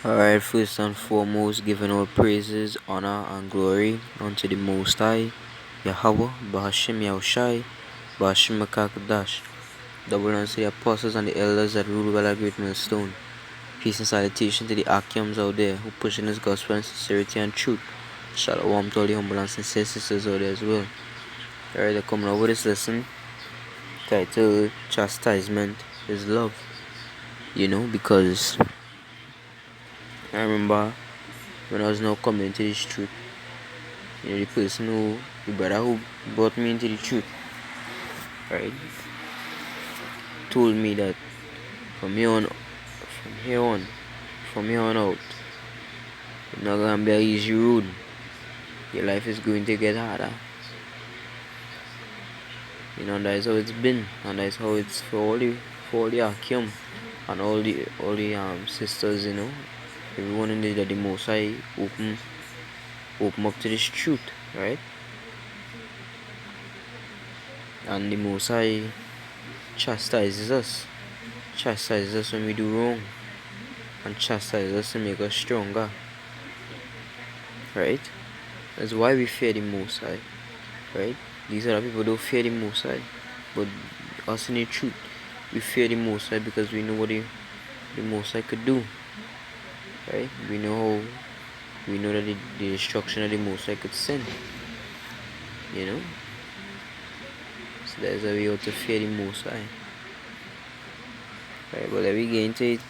Alright, first and foremost, giving all praises, honor, and glory unto the Most High, Yahweh, Bahashim Yahushai, Bahashim Makakadash. Double honors to the apostles and the elders that rule by that great millstone. Peace and salutation to the Akiams out there who pushing this gospel in sincerity and truth. Shalom to all the humble and sincere sisters out there as well. Alright, they're coming over this lesson titled Chastisement is Love. Because I remember when I was now coming into this truth, the person the brother who brought me into the truth, right, told me that from here on, from here on out, it's not gonna be an easy road. Your life is going to get harder. That's how it's been, and that's how it's for all the Akim and all the sisters, everyone in the Most High open up to this truth, right? And the Most High chastises us when we do wrong, and chastises us to make us stronger, right? That's why we fear the Most High, right? These other people don't fear the Most High, but us in the truth, we fear the Most High because we know what the Most High could do, right? We know that the destruction of the Most High could send, So that's why we ought to fear the Most High. Right, but let me get into it.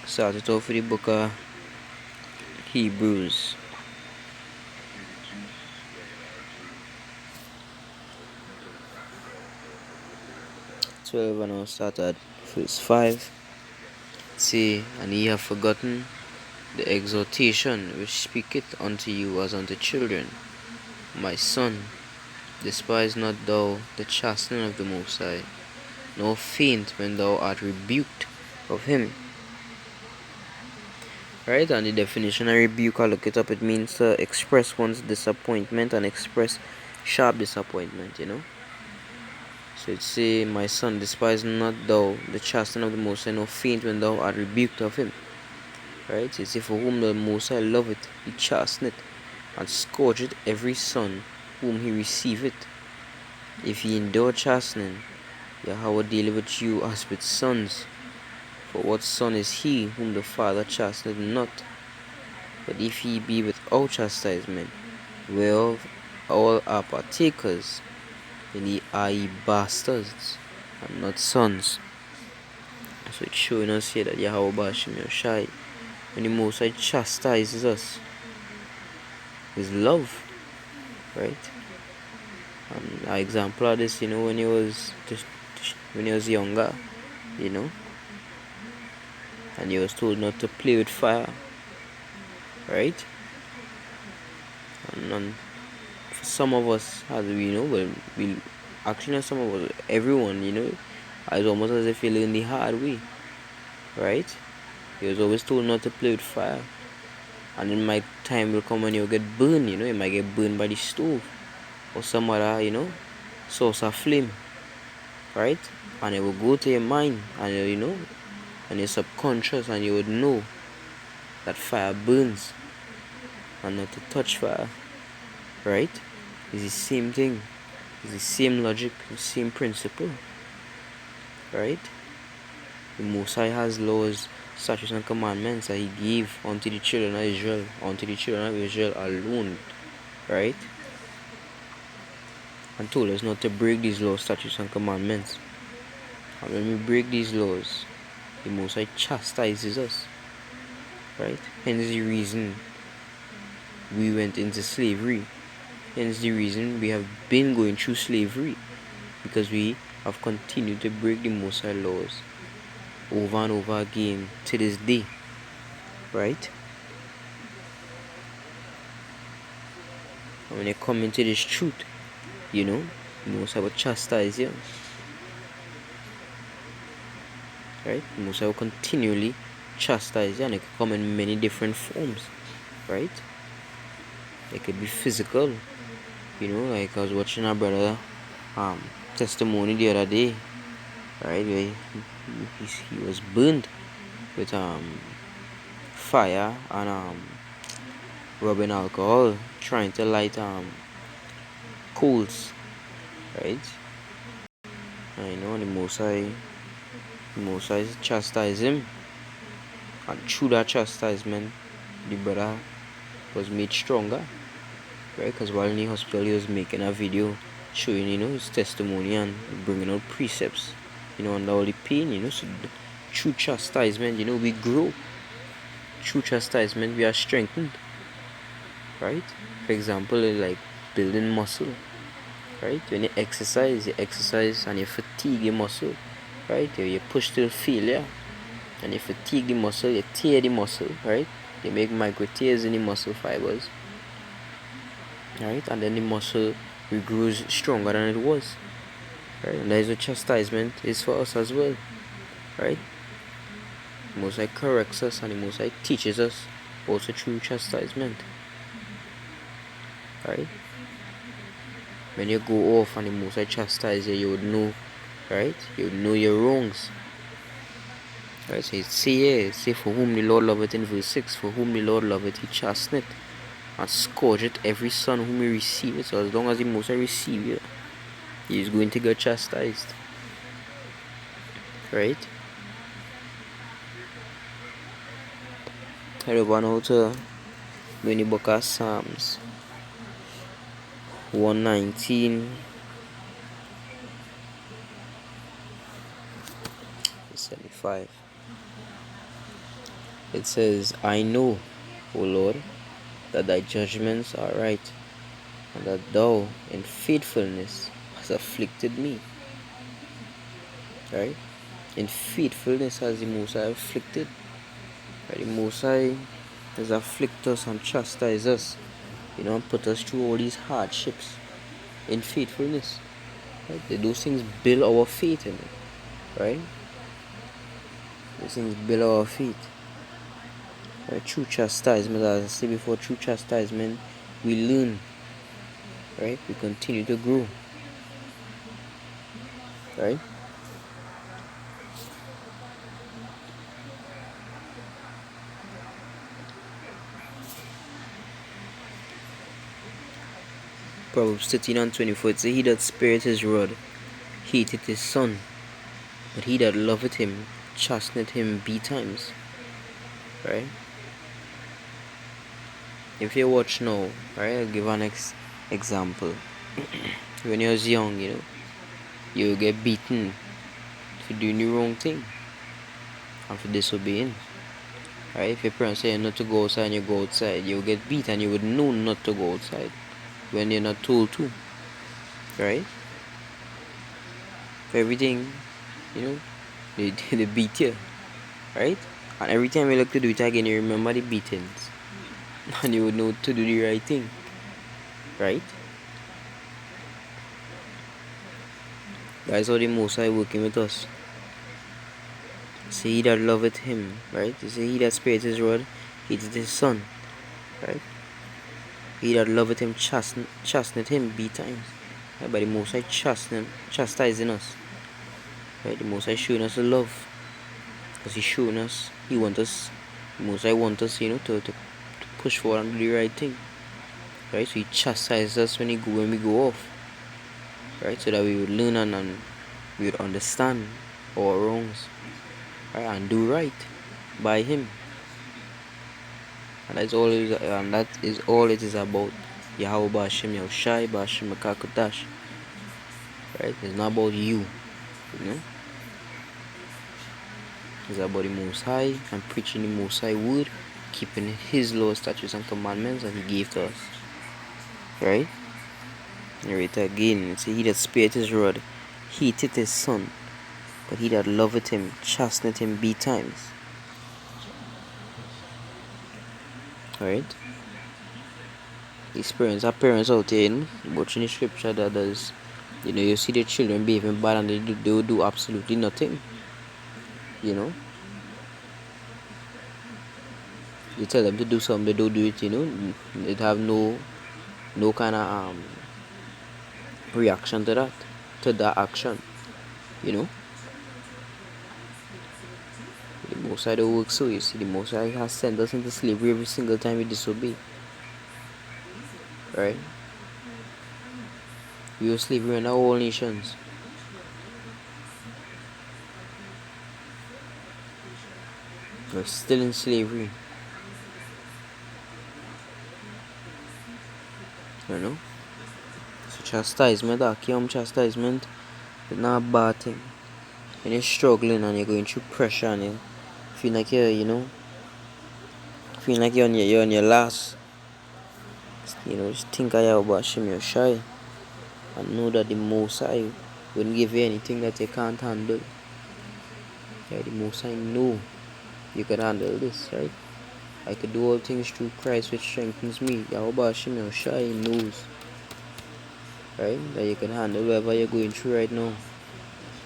Start it off with the book of Hebrews. And I'll start at verse 5. Say, and ye have forgotten the exhortation which speaketh unto you as unto children. My son, despise not thou the chastening of the Most High, nor faint when thou art rebuked of him. Right, and the definition of rebuke, I look it up, it means to express one's disappointment and express sharp disappointment, So it say, my son, despise not thou the chastening of the Most High, nor faint when thou art rebuked of him. Right, it say, for whom the Most High loveth, he chasteneth, and scourgeth every son whom he receiveth. If ye endure chastening, Yahweh dealeth with you as with sons. For what son is he whom the Father chasteneth not? But if ye be without chastisement, whereof all are partakers, then ye are ye bastards, and not sons. So it's showing us here that Yahweh Bashim Yoshai, when the Most High chastises us, is love, right? And an example of this, when he was younger, and he was told not to play with fire, right? And for some of us, as we know, we actually not some of us, everyone, it's almost as if you learn the hard way, right? He was always told not to play with fire, and then my time will come when you'll get burned, you might get burned by the stove or some other, source of flame, right? And it will go to your mind, and and your subconscious, and you would know that fire burns and not to touch fire, right? It's the same thing, it's the same logic, the same principle, right? The Most High has laws, statutes, and commandments that he gave unto the children of Israel, alone, right? And told us not to break these laws, statutes, and commandments. And when we break these laws, the Most High chastises us, right? Hence the reason we went into slavery. Hence the reason we have been going through slavery, because we have continued to break the Most High laws over and over again to this day, right? And when you come into this truth, the Most High will chastise you, right? The Most High will continually chastise you, and it can come in many different forms, right? It could be physical, like I was watching our brother testimony the other day, right, where he was burned, with fire and rubbing alcohol, trying to light coals, right? I know the Most High chastised him, and through that chastisement, the brother was made stronger, right? Because while in the hospital, he was making a video showing, his testimony and bringing out precepts, under all the pain, So through chastisement, we grow. Through chastisement, we are strengthened, right? For example, like building muscle, right? When you exercise and you fatigue your muscle, right? You push till failure and you fatigue the muscle, you tear the muscle, right? You make micro tears in the muscle fibers, right? And then the muscle regrows stronger than it was, right? And that is what chastisement is for us as well, right? The Most High corrects us and the Most High teaches us also through chastisement, right? When you go off and the Most High chastise you, you would know, right? You would know your wrongs. Right, so say for whom the Lord loveth in verse 6, for whom the Lord loveth he chasteneth and scourgeth every son whom he receiveth. So as long as the Most High receive you, he is going to get chastised. Right? I want now to go in the book of Psalms 119 75. It says, I know, O Lord, that thy judgments are right, and that thou in faithfulness hast afflicted me. Right? In faithfulness has the Most High afflicted. Right? The Most High has afflicted us and chastised us, and put us through all these hardships in faithfulness. Right? Those things build our faith in it. Right? Those things build our faith. Right? Through chastisement, as I said before, through chastisement, we learn. Right? We continue to grow. Right? Proverbs 13:24, it says, he that spareth his rod hateth his son, but he that loveth him chasteneth him betimes. Right? If you watch now, right, I'll give an example. When you was young, you get beaten for doing the wrong thing and for disobeying. Right? If your parents say not to go outside and you go outside, you get beat and you would know not to go outside when you're not told to. Right? For everything, they beat you. Right? And every time you look to do it again, you remember the beatings. And you would know to do the right thing. Right? That's how the Most High working with us. Say he that loveth him, right? You say he that spareth his rod hateth his son, right? He that loveth him chasteneth him betimes. Right? By the Most High chastising us. Right? The Most High showing us the love. Because he's showing us, he wants us, the Most High wants us, to push forward and do the right thing. Right? So he chastises us when we go off. Right? So that we would learn and we would understand our wrongs. Right? And do right by him. And that is all it is about. Yahweh Ba'Shem Yahushai Ba'Shem Makakutash. Right? It's not about you. It's about the Most High and preaching the Most High word, keeping his laws, statutes, and commandments that he gave to us. Right? Right again, it says, he that spareth his rod hateth his son, but he that loveth him chasteneth him betimes. Right? Experience our parents out there, watching the scripture that does, you see the children behaving bad and they will do absolutely nothing. You tell them to do something, they don't do it, they have no kind of reaction to that action. The Most High don't work so, you see. The Most High has sent us into slavery every single time we disobey. Right? We were slavery in all nations. We're still in slavery. You know? So chastisement, chastisement is not a bad thing. When you're struggling and you're going through pressure and you feel like you're on your last, just think of Yahweh Hashem Yoshai and know that the Most High wouldn't give you anything that you can't handle. Yeah, the Most High know you can handle this, right? I could do all things through Christ which strengthens me. Yahweh Hashem Yoshai knows, right, that you can handle whatever you're going through right now.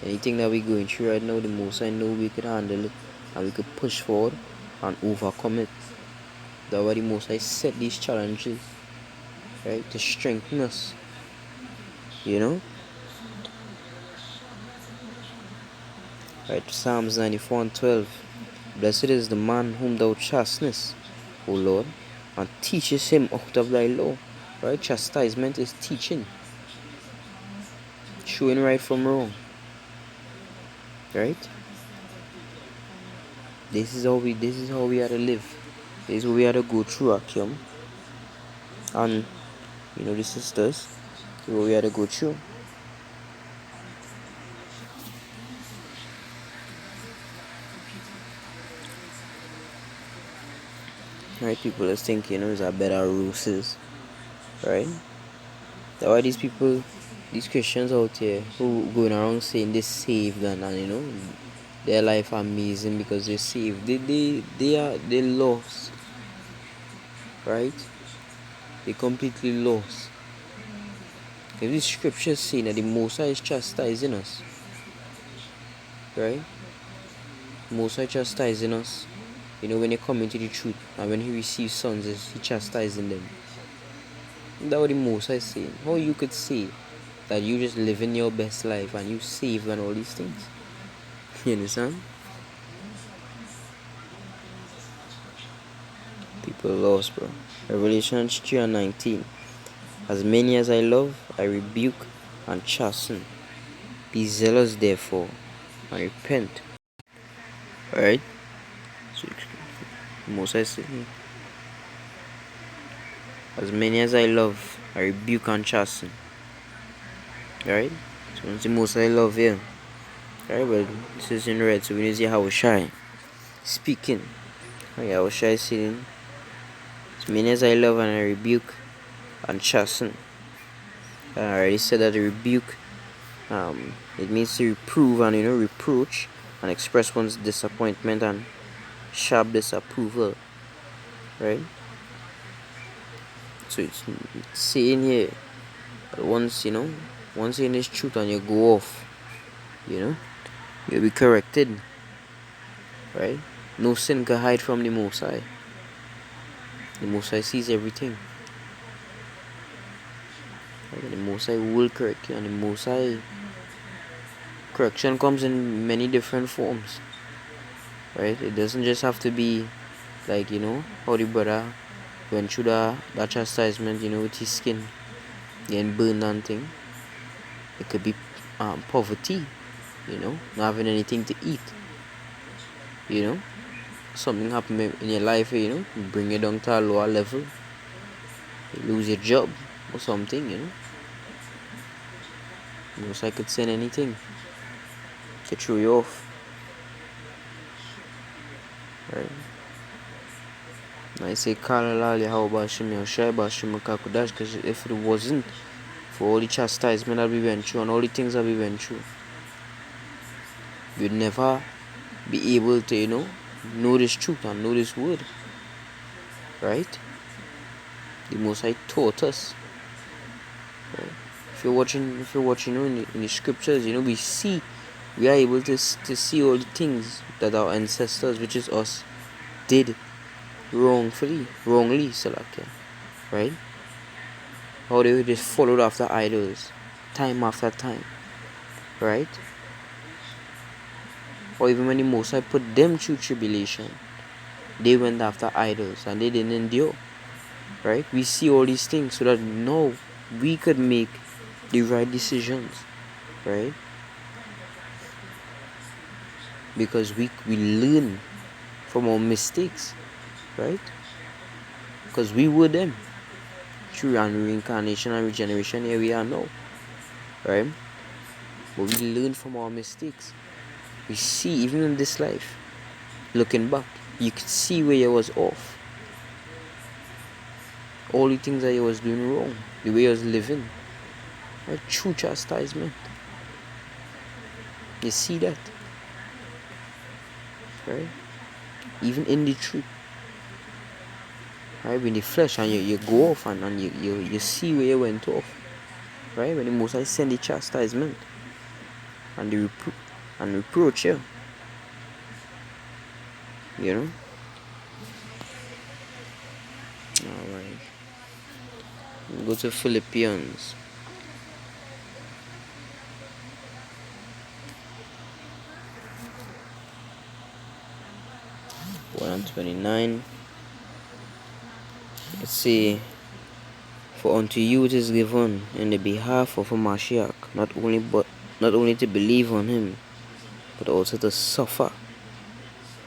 Anything that we're going through right now, the Most High know we could handle it and we could push forward and overcome it. That's why the Most High set these challenges, right, to strengthen us, Right, Psalms 94:12. Blessed is the man whom thou chastenest, O Lord, and teachest him out of thy law. Right, chastisement is teaching, showing right from wrong. Right? This is how we are to live. This is what we are to go through, Akim. And the sisters, this is what we are to go through. Right, people just think it's a better roses. Right? That's why these Christians out here who going around saying they saved and their life amazing because they're saved. They lost. Right? They completely lost. If the scriptures say that the Most High is chastising us, right? Most High chastising us, when they come into the truth, and when he receives sons, he chastising them. That's what the Most High is saying. How you could say that you just living your best life and you saved and all these things? You understand? People lost, bro. Revelation 3:19. As many as I love, I rebuke and chasten. Be zealous, therefore, and repent. Alright? So, Most High said, as many as I love, I rebuke and chasten. Alright? So, once the Most High love here. Alright, well, this is in red, so we need to see how we shine. Speaking. I was shy saying, as many as I love and I rebuke and chasten. I already said that the rebuke, it means to reprove and reproach and express one's disappointment and sharp disapproval, right? So it's saying here that once you're in this truth and you go off, you'll be corrected, right? No sin can hide from the Most High. The Most High sees everything. Right? The Most High will correct you, and the Most High correction comes in many different forms. Right? It doesn't just have to be like how the brother went through that chastisement, with his skin getting burned and thing. It could be poverty, not having anything to eat. Something happen in your life, bring you down to a lower level. You lose your job or something, Most I could send anything to throw you off. Right? I say Kalalali how Bashim Yoshai Bashim Kakudash, because if it wasn't for all the chastisement that we went through and all the things that we went through, we'd never be able to, know this truth and know this word. Right? The Most High taught us. Right? If you're watching in the scriptures, we are able to see all the things that our ancestors, which is us, did wrongly, Salakia. Right? How they just followed after idols, time after time. Right? or even when the Most High put them through tribulation, they went after idols and they didn't endure. Right? We see all these things so that now we could make the right decisions. Right? Because we learn from our mistakes. Right? Because we were them. Through reincarnation and regeneration, here we are now. Right? But we learn from our mistakes. We see, even in this life, looking back, you could see where you was off. All the things that you was doing wrong, the way you was living. Right? True chastisement. You see that. Right? Even in the truth. Right? When the flesh and you go off and you see where you went off. Right? When the Most High send the chastisement and the reproach you. You know? Alright. Go to Philippians. One and 29. Let's see. For unto you it is given in the behalf of a Mashiach, not only to believe on him, but also to suffer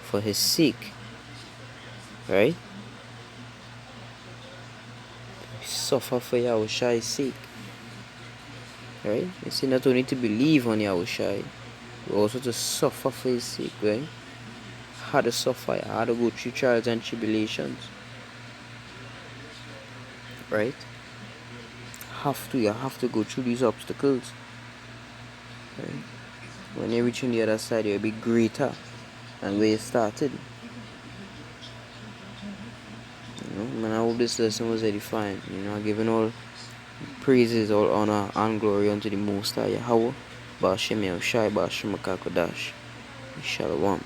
for his sake. Right? Suffer for Yahushua's sake. Right? You see, not only to believe on Yahushua, but also to suffer for his sake, right? How to suffer, how to go through trials and tribulations. Right? You have to go through these obstacles. Right? When you reach on the other side, you'll be greater than where you started. Man, I hope this lesson was edifying. Giving all praises, all honor and glory unto the Most High Yahweh. Ba'ashem Yahushai, Ba'ashem Makakodash. Shalom.